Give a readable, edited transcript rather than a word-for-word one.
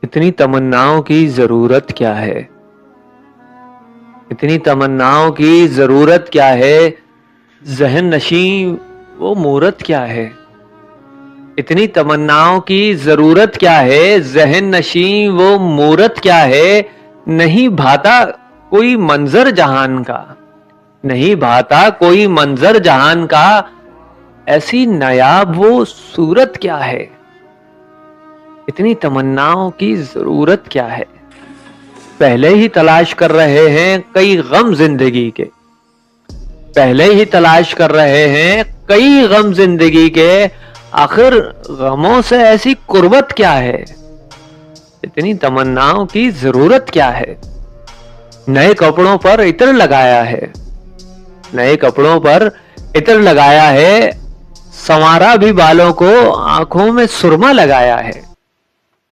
اتنی تمناؤں کی ضرورت کیا ہے؟ اتنی تمناؤں کی ضرورت کیا ہے؟ ذہن نشین وہ مورت کیا ہے؟ اتنی تمناؤں کی ضرورت کیا ہے؟ ذہن نشین وہ مورت کیا ہے؟ نہیں بھاتا کوئی منظر جہان کا، نہیں بھاتا کوئی منظر جہان کا، ایسی نایاب وہ صورت کیا ہے؟ اتنی تمناؤں کی ضرورت کیا ہے؟ پہلے ہی تلاش کر رہے ہیں کئی غم زندگی کے، پہلے ہی تلاش کر رہے ہیں کئی غم زندگی کے، آخر غموں سے ایسی قربت کیا ہے؟ اتنی تمناؤں کی ضرورت کیا ہے؟ نئے کپڑوں پر عطر لگایا ہے، نئے کپڑوں پر عطر لگایا ہے، سنوارا بھی بالوں کو، آنکھوں میں سرما لگایا ہے،